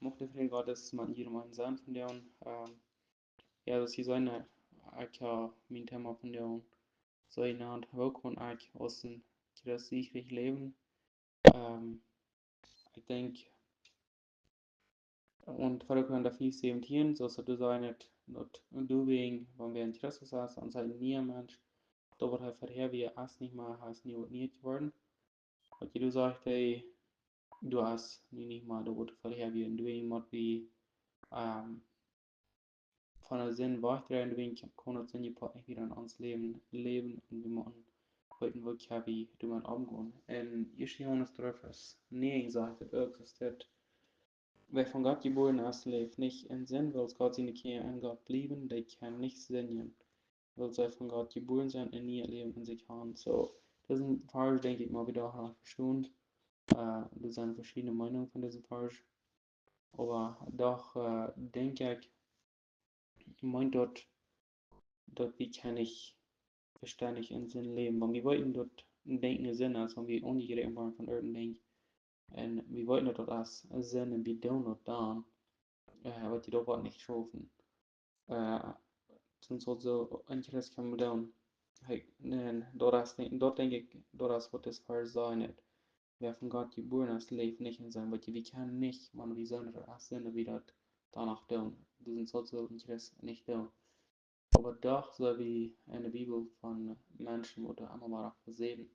mochte vriend Gottes man hier man zijn van jou. Ja, dat is zijn ik mijn thema van jou. Zo in hand ook gewoon ik als een christelijk leven. Ik denk und för att kunna finns det så designet not doing wenn wir Interesse saß an seinen niemand da wird halt vorher wie erst nicht mal hast nie geworden und du sagst ey du hast nicht mal da wird vorher wie doing mod wie ähm, von der Sinn war ich drin doing kann es nicht wieder an uns leben und wie man heute wirklich wie du man umgehen und ich stehe uns drauf ist nee gesagt existiert. Wer von Gott geboren ist, lebt nicht in Sinn, weil Gott seine Kinder an Gott lieben, die kann nicht sinnen. Weil sie von Gott geboren sind und nie Leben in sich haben. So, das ist ein Vers, denke ich mal, wieder auch verstehen. Das sind verschiedene Meinungen von diesem Vers. Aber doch denke ich, meint dort wie kann ich verständlich in Sinn leben. Weil wir wollten dort denken Sinn, als wenn wir ohne jede Erfahrung von Erden denken. Und wir wollten dort als Sinn und wir tun dort dann. Wat je dat niet schaffen. Sinds zo interesse kan doen. En dat denk ik, dat is wat is voor zijn. Wer von Gott geboren ist, lebt nicht in seinem Wort. Wir können nicht, man, wie sollen wir das sehen, wie das danach tun. Das sind so Interesse nicht tun. Aber doch, so wie in der Bibel von Menschen, wo der einmal war versehen.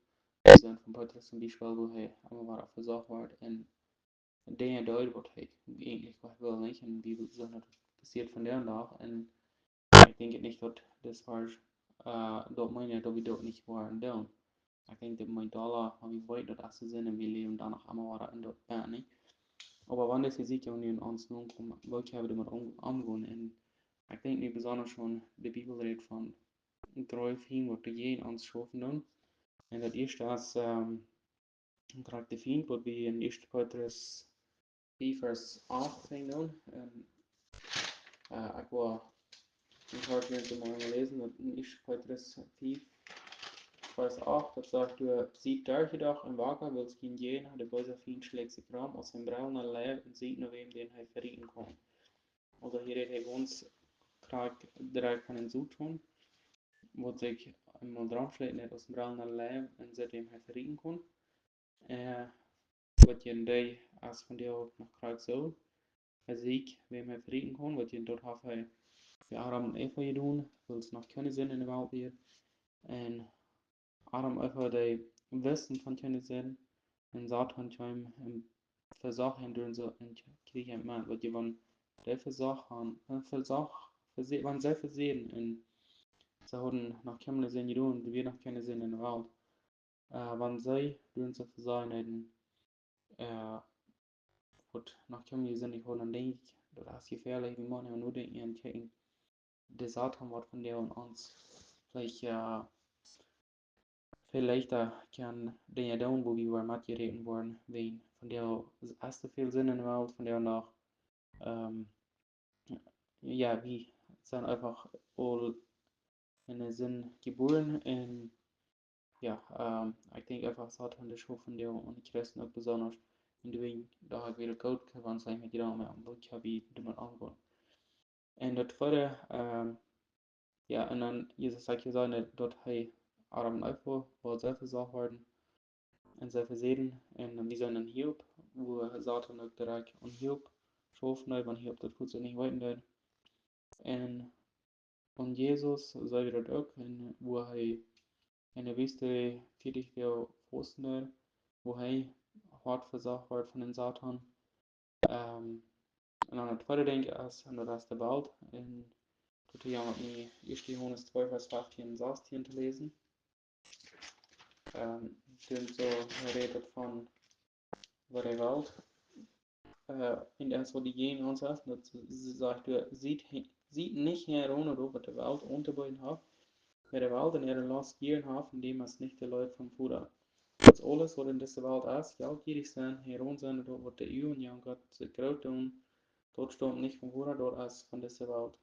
Wir sind von Petrus zum Beispiel, wo er einmal war versorgt wird. Und der Deutsch wordt eigentlich wat wel niet en die zijn passiert von der nach en ik denk het niet dat das was dat meine dat we dat niet waren doen. Ik denk dat mijn dollar van wie weet dat als ze zijn en we leven dan nog allemaal waren in dat baan niet. Aber wann das Physik und in uns nun kommen, wollte ich damit umgehen und ich denke nicht besonders schon die Bibel redet von drei Fien, was wir in uns schaffen tun. Und das erste ist gerade die Fien, was wir in 1. Petrus 4 vers 8 ging doen. Ik wil een paar keer morgen lezen. Dat is Petrus 4 vers 8. Dat sagt du, sieht der jedoch im Wagen, will es gehen jener, der böse Feind schlägt sich rum aus dem braunen Leib und sieht nur wem den er verrieten kann. Also hier redet uns direkt von den Zutun, wo sich einmal dran schlägt, nicht aus dem braunen Leib und sieht wem er verrieten kann. Wat je day als van die ook nog krijgt zo. Ziek, wem hij verrieten kon, wat je dort had hij für Adam und Eva gedaan, weil es noch keine Sinn in der Welt wird. Und Adam und Eva, die wissen von keine Sinn, und Satan kam im Versach haben durch so ein Krieg gemacht, weil die waren der Versach haben, waren sehr versehen und sie hatten noch keine Sinn gedaan, die wir noch keine Sinn in der Welt. Wann sie durch so Versagen hätten, gut, nach keine Sinn, ich dann denke ich, das ist gefährlich, wie man ja nur denken, der Satan wird von der und uns viel leichter kann Dinge tun, wo wir mitgereden worden, wenn von der erste viel Sinn in der Welt, von der noch, ja, wie sind einfach all in den Sinn geboren und ja, ich denke einfach, Satan der Schuf von der und die Christen auch besonders, in dem da halt wieder Gott kann sein mit jeder mehr, und ich habe die man angehen. Und das zweite, ja, und dann Jesus sagt hier seine, dort hey, Adam und Eva, wo sehr versorgt werden und sehr versehen, und wie seinen Hiob, wo Satan auch direkt und Hiob schaffen, wenn Hiob das gut so nicht weiten wird. Und Jesus sagt dort auch, wo er in der Wüste 40 Jahre fasten, wo er hart versorgt wird von den Satan. Und dann das zweite Ding ist, und das ist der Welt, und tut ja mit 1. Johannes 12, Vers 15 und 16 zu lesen. Sind so redet von der Welt. In der so die gehen uns das sagt er, sieht nicht herum oder über der Welt unterbeiden hat, wer der Welt in ihrer Last gieren hat, indem es nicht die Leute vom Futter. Das alles, was in dieser Welt ist, ja, gierig sein, herum sein, oder wird der Üben, ja, Gott sich groß tun, dort stammt nicht vom Futter, dort ist von dieser Welt.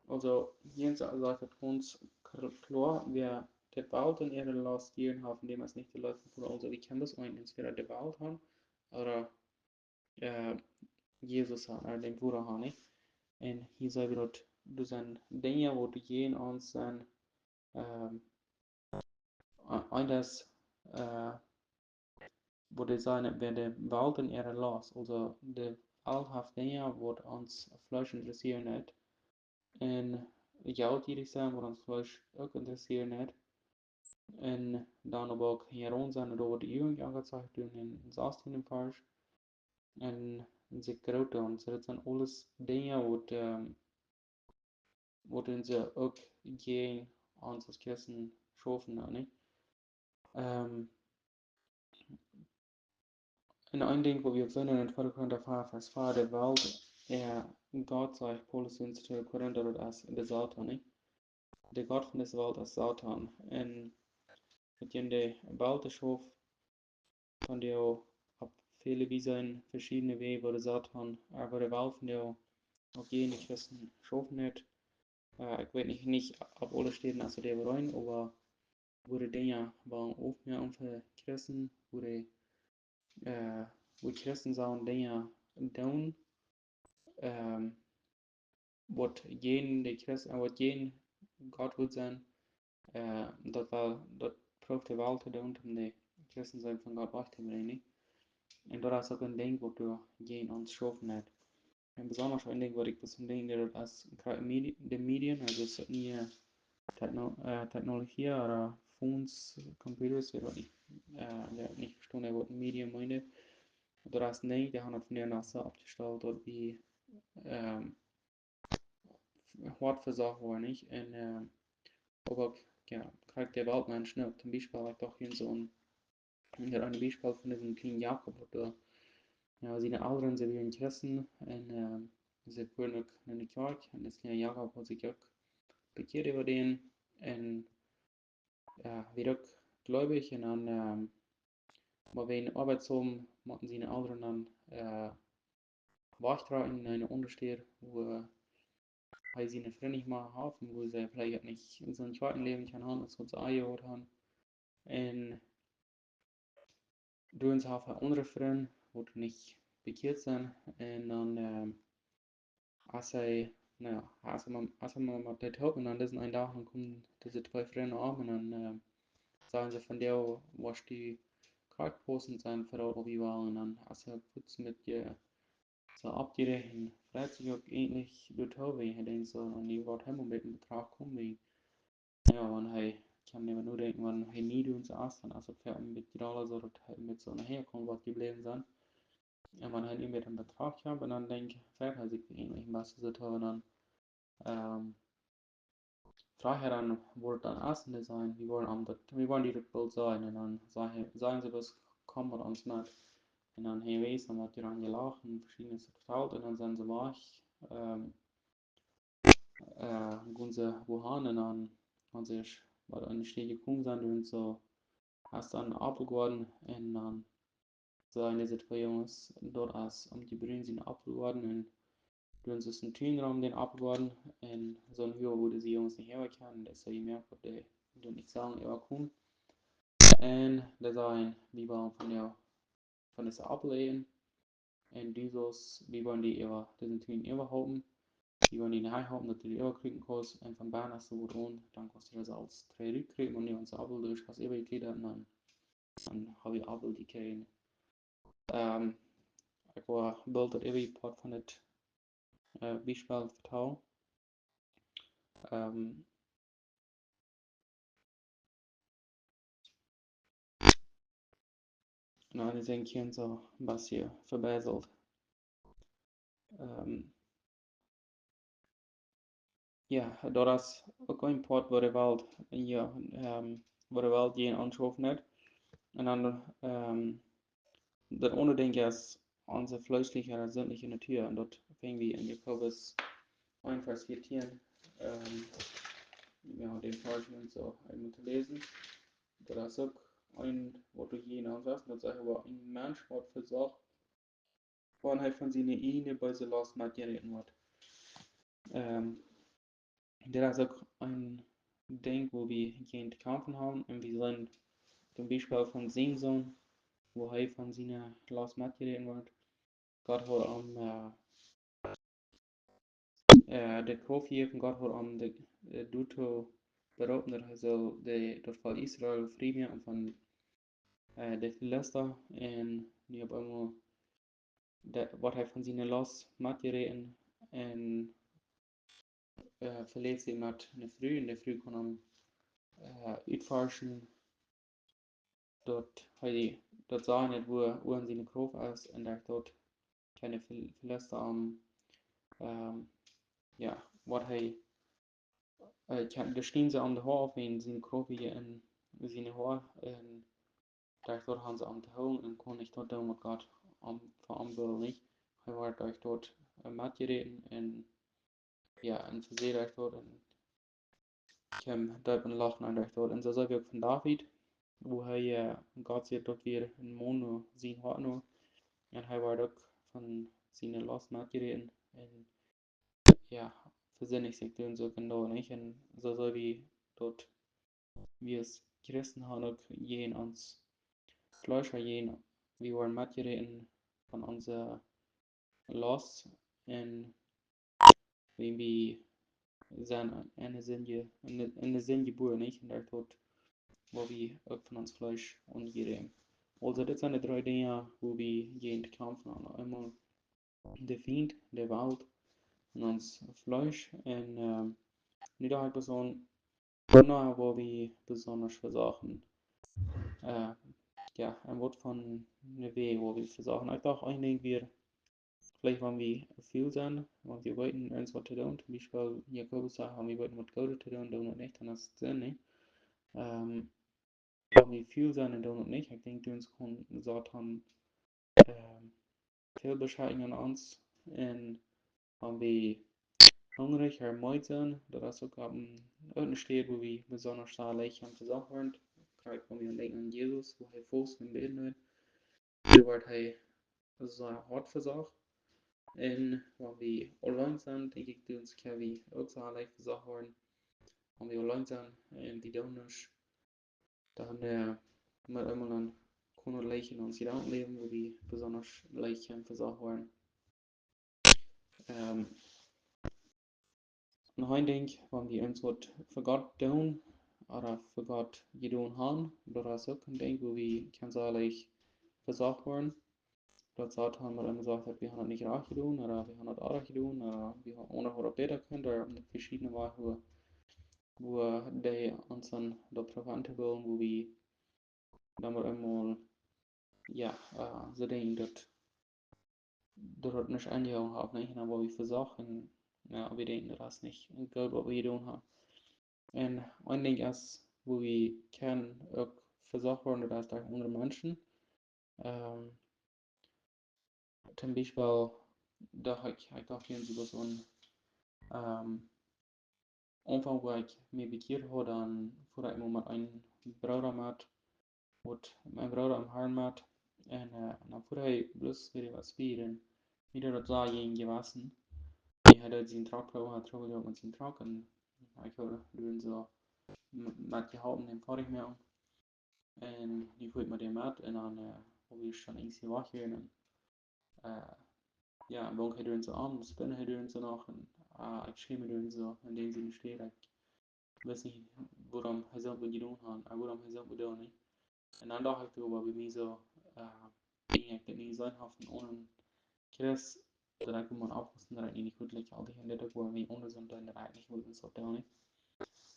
Also, hier sagt es uns klar, wer der Welt in ihrer Last gieren hat, indem es nicht die Leute vom Futter, also, wie kann das eigentlich entweder der Welt haben, oder Jesus har, den Bruder har nicht. En hier zei we dat er zijn dingen wat geen ons zijn einders wo de zijn bij de Walden ihre los. Also de alhaft dingen wat ons Fleisch interessieren net. En jouwtierig zijn wat ons Fleisch ook interessieren net. En dan ook hierom zijn er over de Jugend angezeigt in het 18e Vers. En ze groot dan. So dat zijn alles dingen wat ze ook geen ons als Christen schaffen, nicht? En een ding wat we ook zien in het Vordergrund der Vers 4, der Welt, Gott sagt Paulus in 2 Korinther als der Satan, nicht? Der Gott von dieser Welt als Satan. En mit in der Welt schuf, von der auf viele wie sein verschiedene Wege, wo der Satan, aber der Welt von der auch jene Christen schaffen hat. Ich weiß nicht, ob alle stehen, also der rein, aber wo die Dinge waren auch mehr für Christen, wo Christen sagen Dinge tun, wat jeden Gott wird sein, dat prooft de wel te doen om de Christen zijn van God weg te brengen. En dat is ook een ding wat du geen ons schaffen hebt. En besonders een ding wat ik dus denk dat als de Medien, also nie Technologie oder Phones, Computers, ich nicht verstanden, was Medien meinte. Dat is niet, die haben von der NASA abgestellt, dort wie hart versorgt worden, nicht? En aber ja, krijgt der Weltmensch, ne? Zum Beispiel like doch hier so ein Beispiel von diesem kleinen Jakob, der ja, seine Eltern sind wieder Interessen und sie können auch in die Kirche und das kleine Jakob hat sich auch bekehrt über den und ja, wird auch gläubig und dann aber wenn Arbeit haben, machen seine Eltern dann wachtragen in eine Untersteher, wo hij seine Freunde nicht mehr haben, wo sie vielleicht nicht in so einem zweiten Leben kann haben, als uns Eier haben. Und doen ze af andere Freunde, die nicht bekehrt sind. Und dann, als hij, nou ja, als hij maar met dit helpen, dan is een dag, dan komen deze twee vrienden aan en dan sagen sie von der, was die Krankposten sein Frau wie war und dann als er kurz mit ihr so abgerechnet, freut sich auch ähnlich durch Tobi, er denkt so, und die wird hem mit dem Betrag kommen, wie, ja, und hey, ich kann mir nur denken, wenn er nie uns erst, also für mit gerade so, mit so einer Herkunft, was geblieben sind, und wenn er nie mit dem Betrag hat, und dann denkt, freut er sich ähnlich, was so toll, und dann, Vorher dann wurde dann Essen sein, wir wollen die Rückbild sein und dann sagen sie, was kommen wir uns nicht. Und dann hey weiß, dann wird die dann gelacht und verschiedenes vertraut und dann sind sie wach, gehen sie wohin und dann haben sie bei einer Stelle gekommen sind und so erst dann abgeworden und dann sagen diese zwei Jungs dort als um die Brühen sind abgeworden und toen ze een tuinraum den abgeworden und so ein Höhe wurde sie Jungs nicht herkennen, das habe ich gemerkt, was die nicht sagen, er kommt. Und das ein, wir waren von dieser ablehnen und dieses, wir wollen die über diesen Tuin überhalten, wir wollen die nachhalten, dass du die überkriegen kannst und von Bern hast du wohnen, dann kannst du das als 3 rückkriegen und die uns Abel durch, was übergekriegt hat, und dann habe ich Abel die kriegen. Ich war bald dat even part van het Beispiel vertellen. Nou, dan zijn ik zo een beetje verbijzeld. Ja, dat is ook een part waar de wereld, ja, waar de wereld geen anschaffen hat. En dan, dat onderdenken is onze fleischliche oder sinnliche Natur. Und dort fängt wir in Jakobus 1, Vers 14, ja, den Vers und so einmal zu lesen. Das ist auch ein, was du hier ansagst, das ist aber ein Mensch, was versorgt, wann halt von seiner Ehe bei so los Materien wird. Das ist auch ein Ding, wo wir gegen die Kämpfen haben, und wir sind zum Beispiel von Simson, wo er von seiner los Materien wird. Gott hat am de Kofi van Gott hat am de Duto beroepen dat hij zal dat van Israël vrij van de Philister en nu op eenmaal wat hij van zijn los matjereten en verleed zich met de früh kon hem uitforschen dat hij dat zag niet wo aan zijn krof is en daar tot keine Philister am ja wat hij de stehen ze aan de haar in zijn krof en zijn haar en daar tot han ze aan te houden en kon ik tot doen wat God verantwoordelijk niet. Hij werd daar tot matjereten en ja, en verzee daar tot en ik heb duipen lachen aan daar tot en zo zag ik ook van David wo hij God zegt dat weer een mono zien had nu en hij werd ook van zijn last matjereten en ja verzinnig zich doen zo genau nicht en zo zag wie dat wir als Christen haben auch jeden ans Fleisch jeden wie waren matjereten van onze last en wie zijn en de zin geboren nicht en daar tot wo wir ook van ons Fleisch ongeren. Also dit zijn de drie dingen hoe we jeden kampen aan. Einmal de Feind, de Welt en ons Fleisch en nu daar persoon daarna wo wir besonders versagen. Ja, en wat van de weg wo wir versagen. Ik dacht eigenlijk weer vielleicht wenn wir viel sind, wenn wir wollten uns was zu tun, zum Beispiel Jakobus sagt, wenn wir wollten was Gutes zu tun, tun wir nicht, dann ist es Sinn, nicht? Wenn wir viel sind und tun wir nicht, ich denke, uns kann Satan veel bescheidigen an uns und wenn wir hungrig oder müde sind, das ist auch ein Steht, wo wir besonders zahlreich haben versorgt werden, gerade wenn wir denken an Jesus, wo er Fuß im Beten wird, so wird er so hart versorgt. En wenn wir online sind, denke ich, uns können wir auch zahlreich versorgt werden. Wenn wir online sind und die Donors, dann mit einmal dann können wir leicht in uns Gedankenleben, wo wir besonders leicht versorgt werden. Und ich denke, wenn wir uns was für Gott tun oder für Gott getan haben, das ist auch ein Ding, wo wir ganz ehrlich versorgt werden. Dat Satan mir immer gesagt hat, wir haben das nicht recht getan oder wir haben das auch recht getan oder wir haben auch noch besser können, da verschiedene Sachen, wo die uns dann darauf verwandten wollen, wo wir dann einmal ja, so denken, dass das nicht angehauen haben, nicht? Und wo wir versuchen, ja, wir denken, das ist nicht gut, was wir getan haben. Und ein Ding ist, wo wir können auch versuchen, das ist durch andere Menschen. Zum Beispiel, da habe ich auch hier so ein Anfang, wo ich mich bekehrt habe, dann vor einem Moment einen Bruder mit, wat mijn broer am Harn macht en dan voor hij bloß weer was spielen wieder dat sah je gewassen die hat zijn Tractor hat trouwens met zijn Truck en ik hoorde doen zo met je houden en voor ik me en die voert met hem uit en dan hoe we schon eens gewacht hier en ja bonk hij doen zo aan spinnen hij doen zo nog en ik schreef me doen zo in dem zin steht ik weet niet waarom hij zelf moet doen gaan en waarom hij zelf moet doen niet. En dan dacht ik over bij mij zo, ik dat niet zijn haften ohne Chris, dat ik man aufpassen, dat ik niet goed lekker al die hände dat waar mij onder zijn, dat ik niet goed zo doen niet.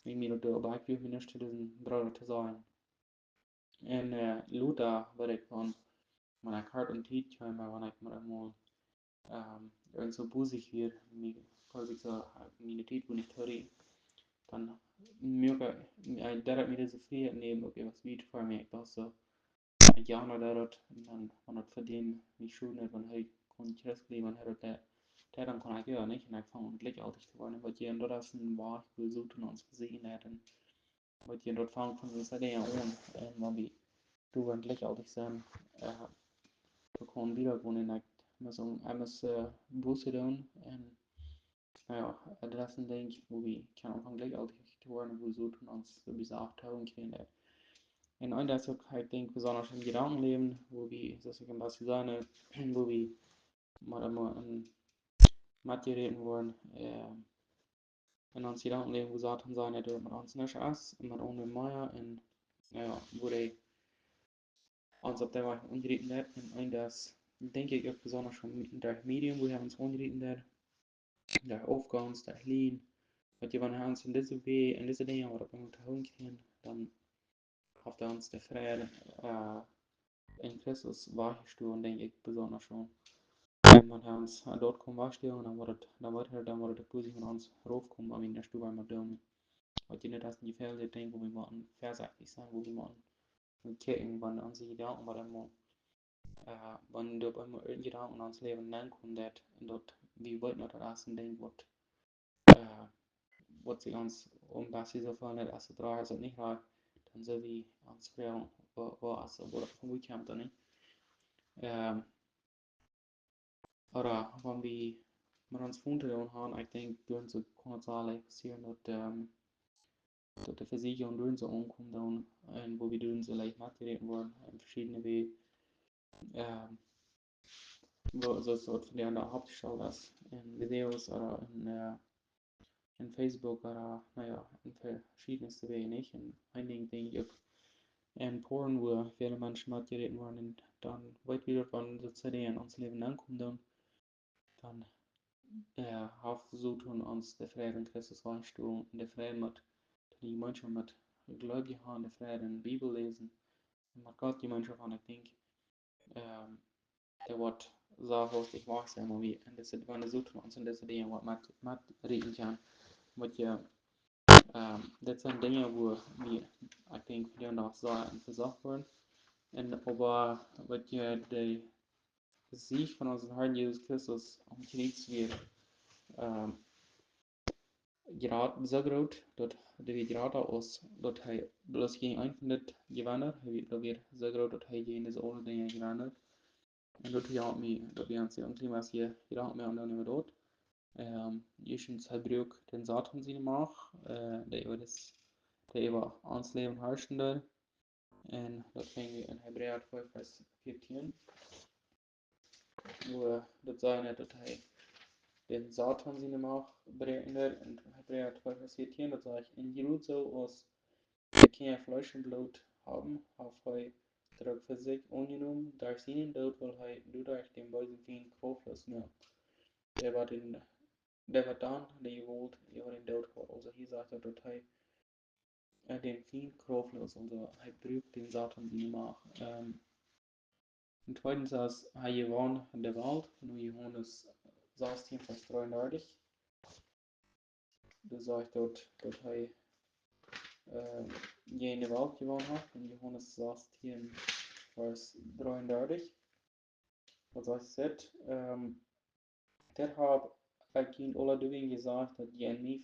Wie mir dat bij ik mir nicht diesen Bruder zu sein. En Luther werd ik van, mijn hart en tijd maar wanneer ik maar mal irgend so busig wird, mir quasi so meine Zeit, wo nicht höre, dann möge der mir so viel nehmen, okay, was wird für mich, das so. Ja, maar dat dan van het verdien niet zo net van hij kon krijgen, man had dat dan kon ik ja niet en ik vond het lekker altijd te worden, wat je en dat is een waar ik wil zoeken ons gezien hebben, wat je dat van zo zei ja en wat we toen het lekker altijd zijn, we konden wieder wonen en ik maar zo eens boeken doen en ja, dat is een ding wo we kan van lekker altijd te worden, we zoeken ons so bis 8.000 Kinder. En ein das auch halt denk besonders im Gedankenleben, wo wir das kann was sagen, wo wir maar dan maar een matje reden worden, en ons gedankenleven, wo Satan sein, er mit uns nicht aus, mit ohne Meier, und ja, wo er ons op de weg ongereden daar, en das denk ik ook besonders van der Medium, wo wir uns ongereden daar, der Aufgangs, der Lean, wat je van ons in deze weg, in deze dingen, wat we moeten houden, dan heeft ons de vrede in Christus wahrgestoßen, denke ich besonders schon. Wenn man uns dort kommt wahrstehen, dann wird es plötzlich von uns raufkommen, aber in der Stube einmal dürfen. Weil die nicht aus die Fälle denken, wo wir machen, versaglich sein, wo wir machen, kicken, wenn unsere Gedanken, aber dann mal, wenn du bei mir Gedanken in uns Leben hineinkommen, dort, wie weit noch das erste Ding wird, wird sich uns was sie so fallen, als du drei, also nicht rein, dann so wie uns früher, also, wo das von wo kommt, dann nicht. Oder wenn wir mit uns Funde haben, ich denke, durch so Konzerne passieren, dass die Versicherung durch so umkommt, und wo wir durch so leicht nachgeredet worden, in verschiedene Wege, wo so von der Hauptstelle ist, in Videos oder in Facebook oder, naja, in verschiedenste Wege nicht. Und einigen denke ich auch in Polen, wo viele Menschen nachgeredet worden, und dann weit wieder, wenn so CD in uns Leben ankommt, dann versuchen uns der Frieden in Christus reinstellen, der Frieden mit die Menschen mit Glaube haben, der Frieden in der Bibel lesen, und mit Gott die Menschen von, ich denke, der wird so hochstich wachsam, wie in dieser, wenn suchen uns in dieser Dinge, was mit reden kann, mit ja, das sind Dinge, wo wir, ich denke, wir noch so versucht werden, und aber, was ja der Sieg von unserem Herrn Jesus Christus am Kreuz wird, so groot dat de gerade aus dat hij bloß gegen einfindet gewonnen, dat weer so groot dat hij gegen deze andere dingen gewonnen. En dat ja me dat wir uns ja Klimas hier gedacht mehr und dann immer dort. Jeschens Hebräer den Satan sie mach, der über das der über ans Leben herrschende. Und das fängt wir in Hebräer 12 Vers 14. Wo das sagen dat hij den Satan sie mach brenner in Hebräer 12 Vers 14, dat sage ich in Jerusalem aus kein Fleisch und Blut haben, auf hij terug für sich angenommen, durch seinen Tod will hij durch den bösen Feind kraftlos mehr. Der war dann, der gewollt, über den Tod hat. Also hier sagt er, dass er den Feind kraftlos, also er brügt den Satan sie nach. Und zweitens als er gewonnen der Welt, von Johannes 16, Vers 33. Da sagt dort, dass er jene Welt gewonnen hat, in Johannes 16, Vers 33. Was heißt das? Der hat in alle Dingen gesagt, dass die nie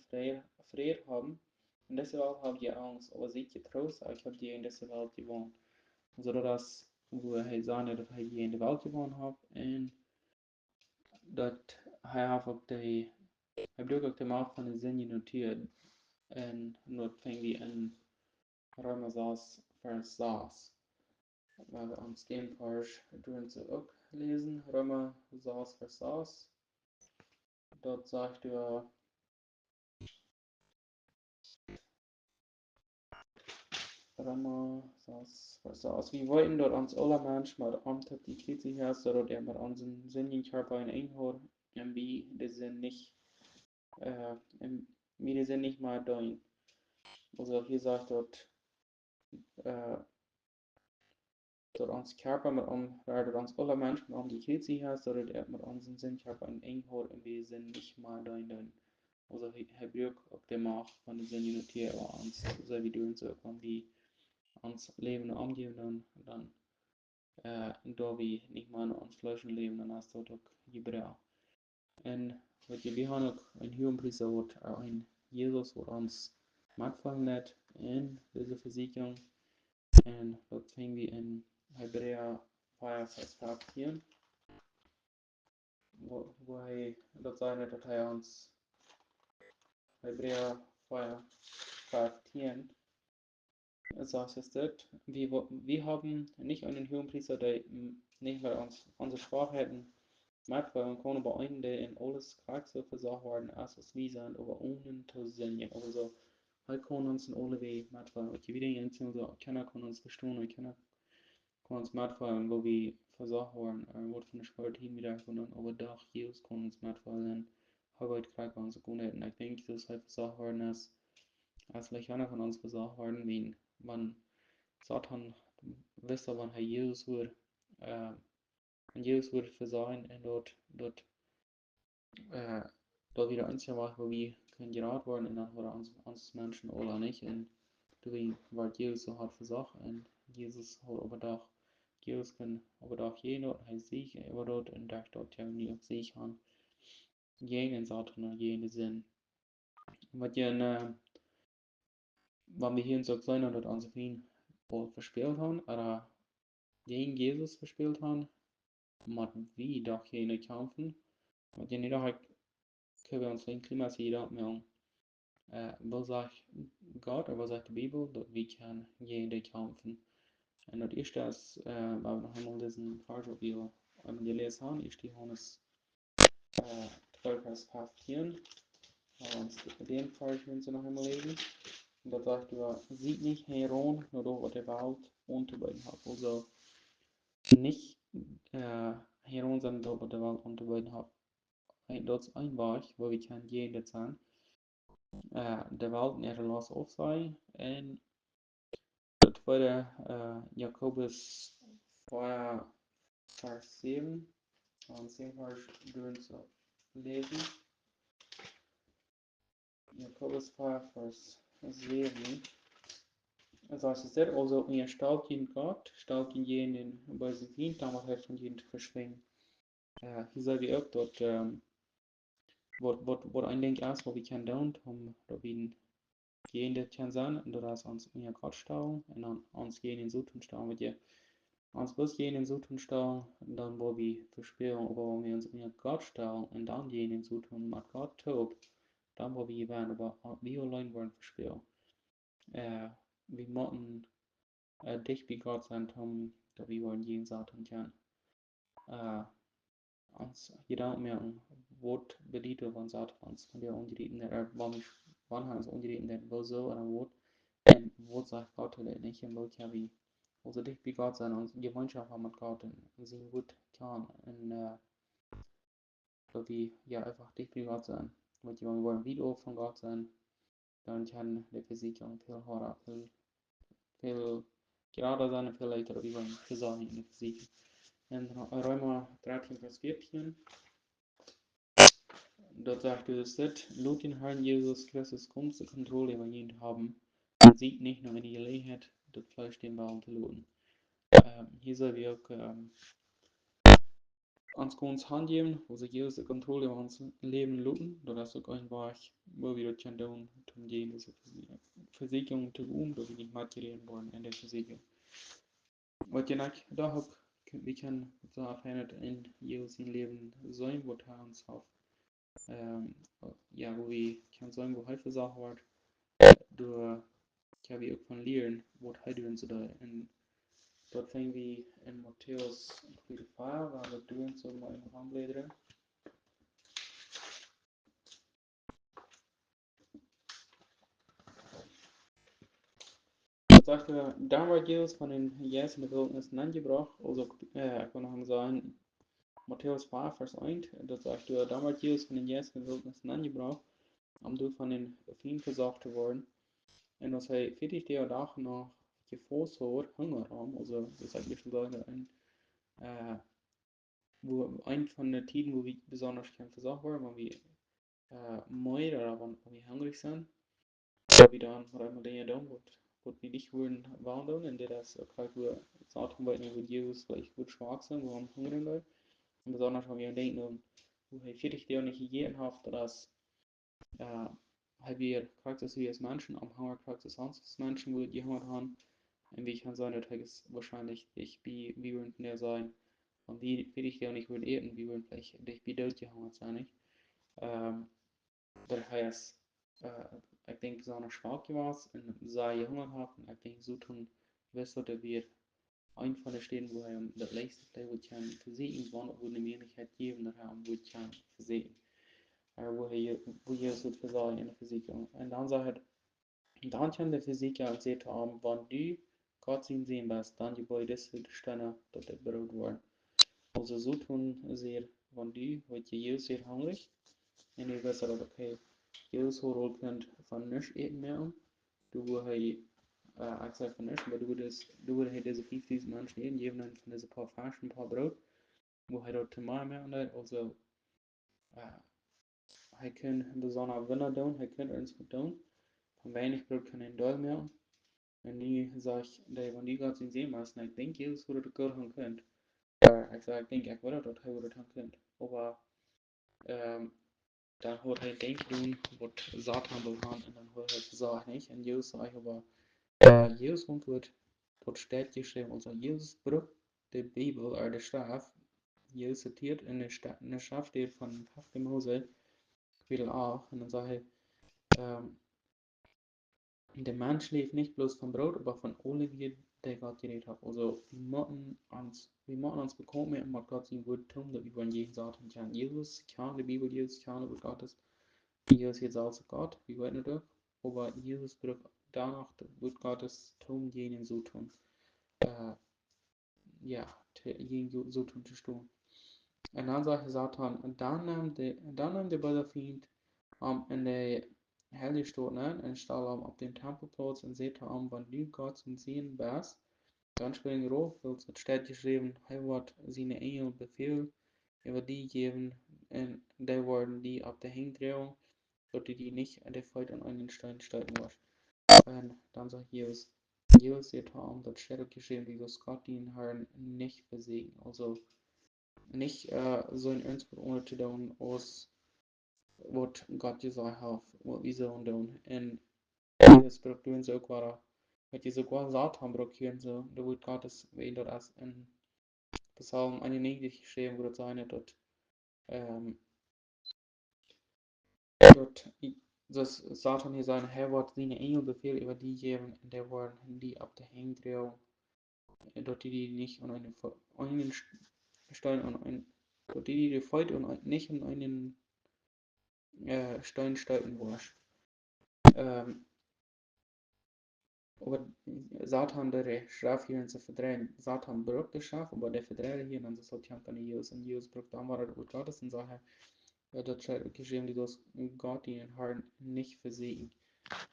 Frieden haben. In dieser Welt habt ihr Angst, aber seid ihr Trost, ich habe die in dieser Welt gewonnen. Also das, wo er sagt, dass er die in der Welt gewonnen hat, und dass er auf die, er braucht auch die Macht von den Sinnen notiert, und nur fängt wie in Römer 6, Vers 6. Weil wir uns den Vers drin zu auch lesen, Römer 6, Vers 6. Dort sagt er, Römer 6, Vers 6. Wir wollten dort uns alle Menschen mit Amt die Kritik herrscht, oder der mit unseren Sinnen Körper in Einhort, und wie die sind nicht, wie die sind nicht mal dein. Also hier sagt dort, dort uns Körper mit dort uns alle Menschen mit die Kritik herrscht, oder der mit unseren Sinnen Körper in Einhort, und wie die sind nicht mal dein. Also hij braucht ook de macht van de zin noteren ons, so wie du uns ook van wie ons leven omgeven, dan da wir nicht mal ans Fleischen leben, dann hast du auch gebraucht. Und wir haben auch ein Hohenpriester, ein Jesus, der uns mitgefallen hat in dieser Versicherung. Und das finden wir in Hebräer 5, Vers 15, wo er das sagt, dass er uns Hebräer 5, 15 sagt es dort, wir haben nicht einen Hohenpriester, der nicht mehr unsere Sprache hätten met we gewoon beëindigde in alles krijgen verzorgd worden als es wie zijn over ohne te zijn. Also, hij kon ons in alle wegen met we, wat je weer in so, keiner kon uns verstehen, und keiner kon uns met we, wo wir verzorgd worden, wordt van de school team wieder kunnen overdag, Jesus kon ons met we zijn, Arbeit krijgen onze kunnen, en ik denk dat hij verzorgd worden is, als keiner von uns verzorgd worden, wie man Satan wisse, wann hij Jesus wordt, en Jesus wordt verzorgen, en äh, dort wieder einzige war, wo wir können gerad worden und dann wurde uns Menschen oder nicht und du war Jesus so hart versagt und Jesus hat aber doch Jesus kann aber doch jeder und sich über dort und dort ja nie auf sich haben jeden Satan und jeden Sinn was ja wenn wir hier in so klein dort an so viel verspielt haben oder gegen Jesus verspielt haben man wie doch jene kämpfen und ja nicht auch können wir uns den Klima sehen mehr wat zegt God, of wat zegt de Bijbel, dat we kan jede kämpfen. En dat eerste is, waar we nog helemaal diesen Vers op je gelezen haben, ist die Johannes 12, Vers 15. Und den Vers müssen wir noch einmal lesen. Und da sagt er, sieht nicht heran, nur durch die Welt unterbeiden hat. Also nicht heran sein, durch die Welt unterbeiden hat. Dat is een weg waar we kan jede zijn. De Welt er los op zijn en das zweite, Jakobus 4, Vers 7. Und 10 Vers drin zu lesen. Jakobus 4, Vers 7. Also es ist also ihr staubt in Gott, staubt in jenen bei sich hin, damals halt von jenen verschwingen. Hier soll wir auch dort, was ein Ding ist, was wir können tun, um da wir jene können sein, und da ist uns ihr Gott stauben, und dann uns jenen so tun stauben, mit dir. Als we jenen zo doen staan, dan wil we verspelen, aber wenn wir uns in Gott stellen und dann jenen so tun, mit Gott tut, dann will wir werden, aber wir allein wollen verspelen. Wir müssen dicht bei Gott sein, da wir wollen jeden Satan kennen. Uns Gedanken mehr Wort beliebte von Satan, uns von der Ungereden, wann haben uns Ungereden, wo so oder wo, und wo sagt Gott oder nicht, und wo kann wir also dicht bei Gott sein und Gemeinschaft haben mit Gott und sie gut kann und wir ja einfach dicht bei Gott sein. Und wenn wir wollen Video von Gott sein, dann kann die Physik viel höher, viel gerader sein, viel leichter, wie wir gesagt in der Physik. In Römer 13, Vers 14, dort sagt es, laut den Herrn Jesus Christus kommt zur Kontrolle über jeden haben und sieht nicht nur in die Gelegenheit, das Fleisch den Baum zu lohnen. Hier soll wir auch ans ons handgeben, wo sich Jesus die Kontrolle über unser Leben lassen, dass auch ein Weg, wo wir das tun, um jene Versicherung zu tun, dass wir nicht materiell wollen in der Versicherung. Was ich da habe, wir können so abhängig in Jesus Leben sein, wo er uns auf, ja, wo wir können sein, wo Hilfe Sache wird, da können wir auch von lernen, was er uns da in dort fingen wir in Matthäus 4, waar we doen zo maar in aanbladeren. Dat zegt daar wordt Jesus van een Jes in de wildernis aangebracht, also ik kan nog sagen, Matthäus 4, Vers 1, dat zegt daar wordt Jesus van een Jes in de wildernis aangebracht, om door van een Feind versorgt te worden. En als hij 40 dagen nog gevoerd wordt, Hunger haben, also das hat mir schon gesagt, wo ein von den Tiden, wo wir besonders gern versorgt werden, wenn wir müde oder wenn wir hungrig sind, wo wir dann einmal Dinge tun, wo wir nicht wollen wandeln, in der das auch wo Sachen bei wo Jesus vielleicht gut schwach sind, wo wir hungrig sind. Und besonders wenn wir denken, wo wir 40 Tage nicht gegessen haben, dass wir praktisch wie als Menschen am Hunger praktisch sonst als Menschen, wo die Hunger haben, und wie kann sein, dass es wahrscheinlich ich wie würden der sein. Und wie will ich ja nicht wohl eten, wie wohl vielleicht dich wie durchgehungert sein, nicht? Das heißt, ich denke, so eine schwach war und sei gehungert hat, und ich denke, so tun, was sollte wir een van de steden wo hij dat laatste plek wordt gaan verzekeren, want wo de Möglichkeit geben, dat hij wordt gaan verzekeren. Wo je het verzorgen in de Versicherung. En dan zegt het, dan kan de Versicherer zeggen, wann du Gott sehen bist, dann die beide Stellen, dat het beroerd worden. Also so tun sie, wann du, wat je Jesus zeer hungrig, en je wist dat oké, Jesus hoort kunt van niks eten meer om, du hij, ik zeg van niks, maar du hij deze 5000 Menschen eten, geven hen van deze paar Fleisch, een paar brood, wo hij dat te maken meer aan also, hij kan besonders Wunder doen, hij kan uns gut doen, van weinig brood kan hij dood meer. En nu zeg ik, wanneer die gaat zien zien, maar ik denk Jesus hoe dat goed gaan kunt. Ik zeg, ik denk ik wel dat hij hoe dat gaan kunt. Maar dan hoort hij denk doen, wat Satan wil gaan, en dan hoort hij zeggen nicht. En Jesus sagt aber, Jesus wordt tot steht geschrieben, also Jesus brucht de Bibel, de Schrift, Jesus zitiert in der Schrift steht von 5. Mose, Kapitel 8, und dann sagt er, der Mensch lebt nicht bloß vom Brot, aber von alle wie der Gott geredet hat. Also wir müssen uns bekommen und mit Gott sein Wort tun, dass wir von jeden Satan kann. Jesus kann die Bibel, Jesus kann das Wort Gottes. Jesus jetzt als Gott, wir wollen nicht, aber Jesus braucht danach das Wort Gottes tun, jenen so tun. Ja, jenen so tun zu tun. Und dann sagt Satan, und dann nahm der böse Feind in der Helle stond en stal op den Tempelplatz en zette wann du Gott zum Sehen bist, dann springen rauf, wird es steht geschrieben, hij wordt seine Engel befehl über die geben, en die worden die op de hing drehen, zodat die nicht der Feuer an einen Stein steigen muss. Und dann sagt Jesus sagt das steht geschrieben, wie das Gott den Herrn nicht besiegen, also nicht so ein Ernstwort ohne zu tun, aus wat God gesagt hat, wat wir sollen tun. Und das brauchen sie auch wieder, wat je so gesagt haben, brauchen sie, da wird Gottes wieder als in Psalm 91 geschrieben, wo das eine dort, das Satan hier sein, Herr wird seine Engel Befehl über die geben, und der werden die ab der Hängdrehung, dort die nicht an einen Stein an einen, dort die Feuer und nicht an einen Stein steigen wirst. Aber Satan der Schaf hier zu verdrehen. Satan braucht das Schaf, aber der verdreht hier, dann ist halt ja keine Jesus. Und Jesus braucht dann mal das Gottes und sagt, das geschehen, die das Gott in Herrn nicht versehen.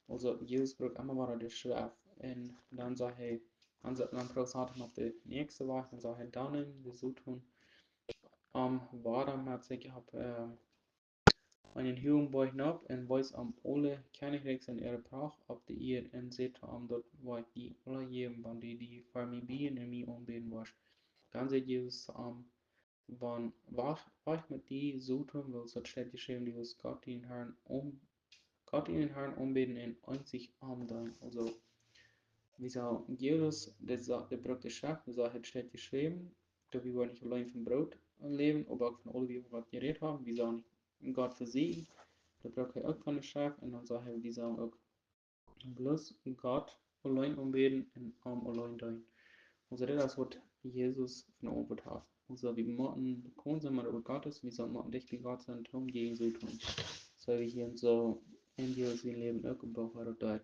Also Jesus braucht immer mal das Schaf. Und dann sagt er, dann braucht Satan auf die nächste Wacht und sagt, dann wir so tun, warum hat sich einen Huwen boy op en wees alle Königreichs in ihre Pracht op de eer en zet dat wat die alle geven van die voor mij bieden en mij aanbidden was. Dan zegt Jesus wann wacht met die zo tun wil, so steht geschrieben, die was Gott in den Herrn aanbidden en einzig aanbidden. Also, wie so Jesus, der Brot des Schaf, so hat steht geschrieben, da wir wollen nicht allein vom Brot leben, aber auch von all wie wir Gott geredet haben, wir sollen Gott versiegen. Da braucht er auch keine Schaf, und dann sagen wir sollen auch bloß Gott allein anbeten und allein dienen. Also das ist, was Jesus von uns hat. Also wir müssen bekommen sind mit Gottes, wir sollen nicht wie Gott sein, tun, gegen so tun. So wie hier so in Jesus Leben auch gebraucht hat dort.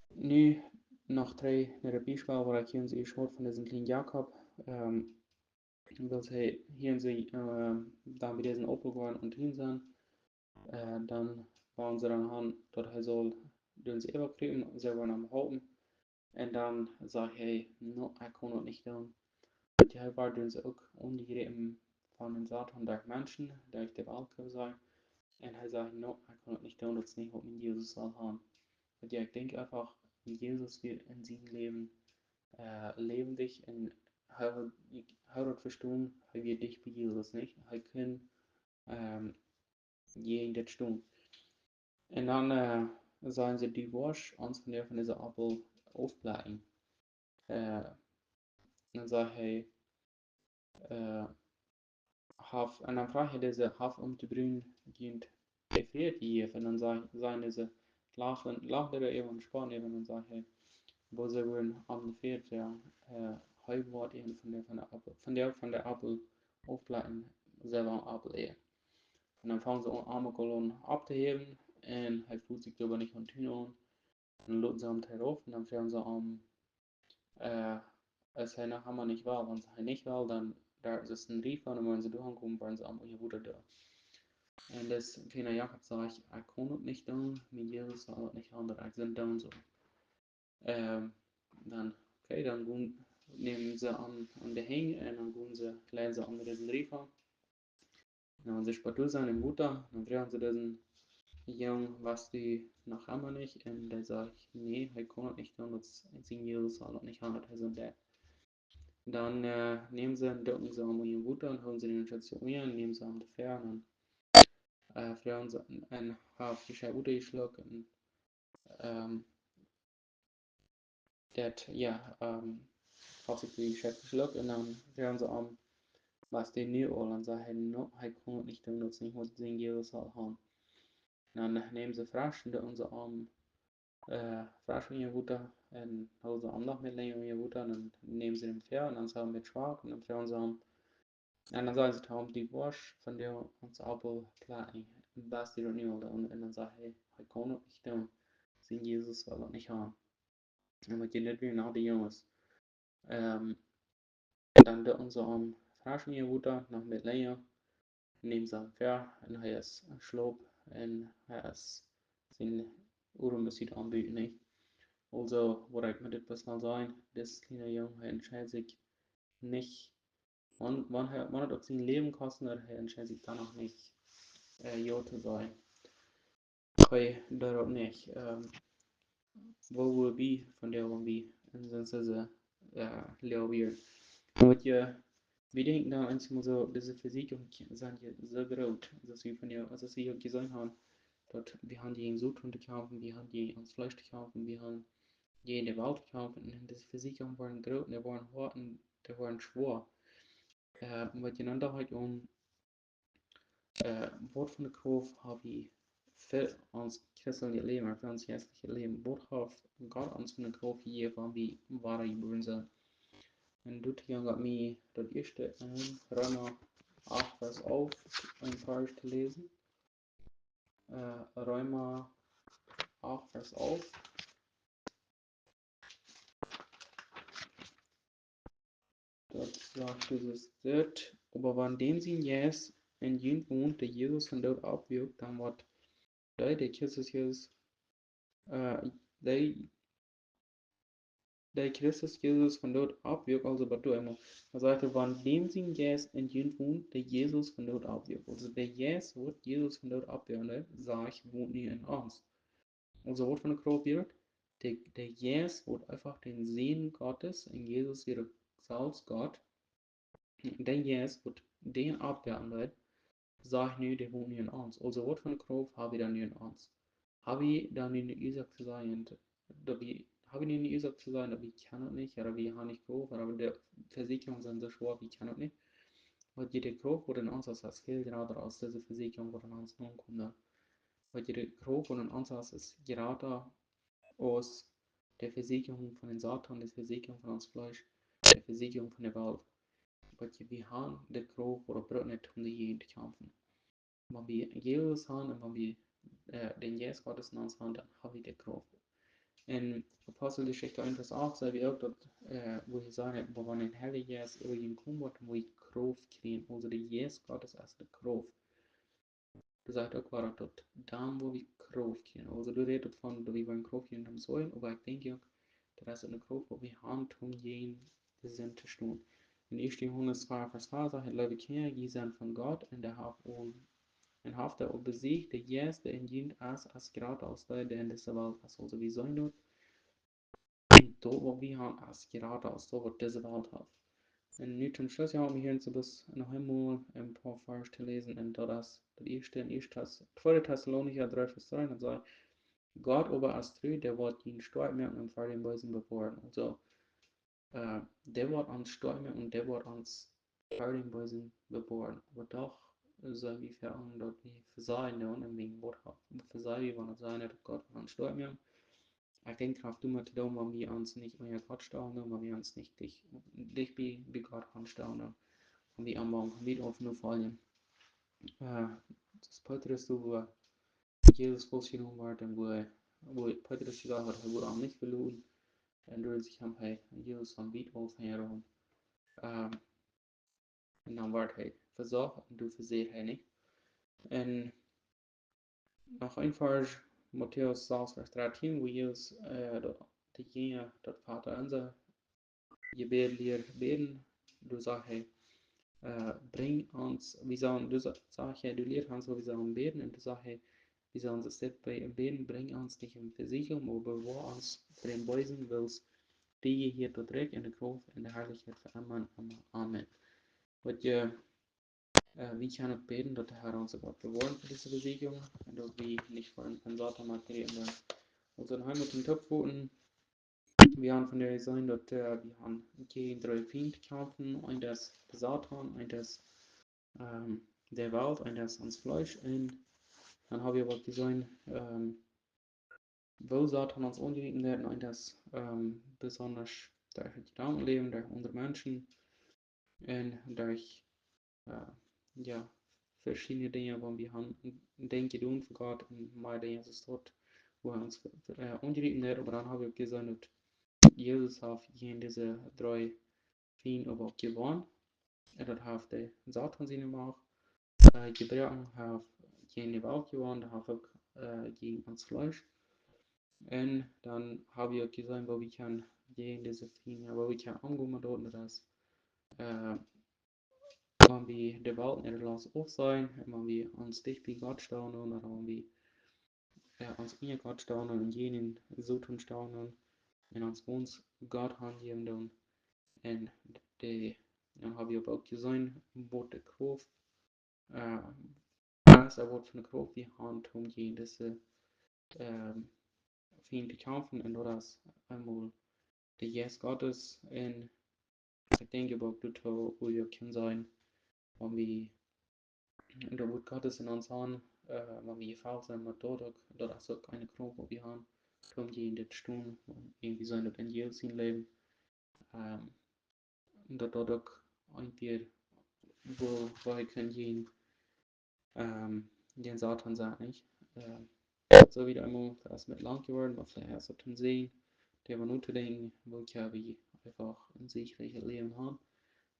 Nu nog 3 naar de Bibel waar ik hier zie schot van deze kleine Jakob. Dat hij hier zie dan bij deze opgegaan en hier zijn. Dan waren ze dan aan dat hij zal doen ze überkriegen, ze waren am Haupten. En dan sagt hij, no, ik kan het niet doen. Want hij war doen ze ook ongegeven van den Satan durch Menschen, durch die Walke sein. Und er sagt, no, ich kann das nicht tun, das ist nicht, was mit Jesus soll haben. Und ja, ich denke einfach, Jesus wird in seinem Leben lebendig und er hat verstanden, er wird dich bei Jesus nicht. Er kann jeden das tun. Und dann sagen sie, die Wasch, uns von dieser Apfel aufbleiben. Dann sagt er, en dan vraag je deze af om te brengen die definiert die en dan zijn ze lachen er eben und spannen eben und sagen, hey, wo sie würden am 4. Heubord eben von der Apple aufbleiben, selber Apple eher. Und dann fangen sie an, arme Kolonnen abzuheben und er fühlt sich darüber nicht kontinuierlich an. Dann laden sie am Teil auf und dann fangen sie an, als er nachher nicht will. Wenn sie nicht will, dann da ist ein Brief an und wenn sie durchkommen, werden sie am ihr Bruder da. Und das Fina Jakob sagt, ich kann es nicht tun, mit Jesus soll es nicht anders, ich sind dann so. Dann, okay, dann nehmen sie an der Hänge und dann gehen sie, lesen sie an diesen Brief an. Dann haben sie Spatur sein im Butter, dann fragen sie diesen Jungen, was die noch immer nicht, und der sagt, nee, ich kann es nicht tun, das ist in Jesus soll es nicht anders, also der. Dann nehmen sie, drücken sie an ihren Butter und holen sie den Station nehmen sie an der Ferne und fragen sie einen auf die Scheibe geschlagen und dat, ja, als ik die Scheibe geschlagen und dann fragen sie an, was die nu al und sagen, no, ich kann es nicht tun, das nicht, was in Jesus soll haben. Dann nehmen sie frisch und drücken sie an frisch in ihr Butter und holen sie an noch mit länger in ihr Butter und dann nehmen sie den Pferd und dann sagen mit Schwarz und dann fragen sie an, en dan zei ze hem die was van de ons appel klein. Was die niet wilde. En dan zei hij kon het niet doen. Zijn Jezus wil het niet gaan. En wat je net weer naar de jongens. Dan de onze vragen je Wutter nog met Leia. Neem ze hem ver. En hij is sloop. En hij is zijn oren misschien aanbieden. Nee. Also, wat ik met dit personal zijn. Dit kleine jongen, hij entscheidet zich nicht. Man hat auch sein Leben gekostet, er entscheidet sich dann auch nicht, ja zu sein. Okay, darauf nicht. Wo will wir von der wir in diese Lehre und wir denken da einfach so, diese Physik sind ja so groß, dass wir von der, also sie gesagt haben, dort, wir haben die in Südhund gekauft, wir haben die ans Fleisch gekauft, wir haben die in der Welt gekauft und diese Physik waren groß, die waren hart und die waren schwer. Wat je dan dacht om wat van de kroof heb je voor ons christelijke leven, maar voor ons geestelijke leven, wat heeft God ons van de kroof gegeven van wie waar je boeren zijn. En doet je gaat mij dat eerste in Römer 8 vers 11 een paar te lezen. Römer 8 vers 11. Dat sagt dieses dit, aber wann dem sie jetzt in jen wohnt, der Jesus von dort abwirkt, dann wird der Christus Jesus, der Christus Jesus von dort abwirkt, also bei du immer. Man sagte, wann dem sie jetzt in jen wohnt, der Jesus von dort abwirkt. Also der Jesus wird Jesus von dort abwirken, sagt, wohnt nie in uns. Also wird von der Kraft wird, der Jesus wird einfach den Segen Gottes in Jesus, ihre Salz Gott, der Jesus wird den abwirken, sagt nu, der wohnt nie in uns. Also wird von der Kraft, habe ich dann nie in uns. Habe ich dann in Isaac zu sein, habe ich nicht gesagt zu sein, aber ich kann es nicht, oder wir haben nicht groß, aber der Versicherung sind so schwer, wie kann es nicht. Weil jede groß wurde in uns als viel gerade aus dieser Versicherung, wo dann uns nun kommt. Weil jede groß wurde in uns als gerade aus der Versicherung von den Satan, der Versicherung von uns Fleisch, der Versicherung von der Welt. Weil wir haben der groß oder braucht nicht um die kämpfen. Wenn wir Jesus haben und wenn wir den Jesus Gottes in uns haben, dann haben wir der groß. In Apostelgeschichte 1 vers 8 zei we ook dat, wo je sagen, wo man in Helle Jes irgend kommen wird, wo ich Kraft kriegen, also der Jes Gottes als der Kraft. Du sagst auch, war das dann, wo wir Kraft kriegen. Also du redest von, dass wir Kraft kriegen am Säulen, aber ich denke auch, das ist eine Kraft, wo wir haben, um jeden Sinn zu tun. In 1. Johannes 2 vers 2 sagt, Leute Kinder, die sind von Gott und der hat der besiegt, der Jes, der in jeden als gerade aus der in dieser Welt ist. Also wir sollen dort då vad vi har gerade aus so was diese Welt hat. Und nu zum Schluss haben wir hier so das noch einmal ein paar Vers zu lesen und da das erste in 2. Thessalonicher 3 Vers 3 und sagt, Gott aber als treu, der wird ihn stark machen und vor dem Bösen bewahren. Also der wird uns stark machen und der wird uns vor dem Bösen bewahren. Aber doch så vi får dat vi versagen en min vårt versagen van het zijn dat God van stormen. Ik denk kraft du met doen, maar wir uns nicht mehr Gott staunen, weil wir uns nicht dich bei Gott van staunen. Und wir am Morgen wieder auf nur fallen. Das Petrus du Jesus volsgenommen wordt en wo Petrus gesagt hat, er wurde auch nicht verloren. En door zich hem hij Jesus van Biet over herum. En dan wordt hij verzocht en du verzeert hij niet. En nog een vers, Matthäus 6, vers 13, wo Jesus diegene dat Vater unser Gebet leert beten. Du sagst hij, bring uns, wie sollen, du sagst hij, du leert ons, wie sollen beten. En du sagst hij, wie sollen uns das bei beten, bring uns nicht in Versicherung, aber bewahr uns vor den Bösen, willst die je hier tot recht in de kracht en de heiligheid voor Amen. Amen. Wat je, wie kann het beten, dat de Herr ons Gott bewahren für diese Besiegungen und dass wir nicht von Satan materiellen unseren Heimat und Töpfwoten. Wir haben von der sein, dass wir haben gegen 3 Feinde kämpfen, ein das Satan, ein das der Welt, ein das ans Fleisch und dann haben wir auch gesehen, wo Satan uns ungerieben werden, ein das besonders durch die Gedankenleben, durch unsere Menschen und durch ja, verschiedene Dinge, wo wir haben denken doen für Gott und mal der Jesus tot, wo er uns ungerieben hat, aber dann habe ich gesagt, dass Jesus hat gegen diese 3 Feinde aber auch gewonnen. Dat hat der Satan seine Macht gebrochen, hat gegen die Welt gewonnen, da hat auch gegen uns Fleisch. Und dann habe ich auch gesagt, wo wir kann gegen diese Feinde, wo wir kann umgehen mit dort, dass wenn wir der Welt nicht lassen auf sein, wenn wir uns dicht bei Gott staunen oder wenn wir uns in Gott staunen und jenen so tun staunen und uns Gott angeben tun. Und dann habe ich auch gesehen, wo der Kraft, was er wird von der Kraft die Hand um gegen diese Feinde kämpfen und das einmal der Yes Gottes und ich denke auch, wo wir können sein, wenn wir da wird Gottes in uns haben, wenn wir falsch sind mit dort, da ist auch keine Kraft, wo wir haben, um gegen das tun, irgendwie sein, das in Jesus Leben, dat dat ook een keer wo wir können gehen, den Satan sagt nicht. So wieder einmal, das ist mit lang geworden, was vielleicht erst zum Sehen, der war nur zu denken, wo ich ja wie einfach ein sicheres Leben haben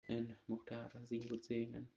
und möchte da sie gut sehen.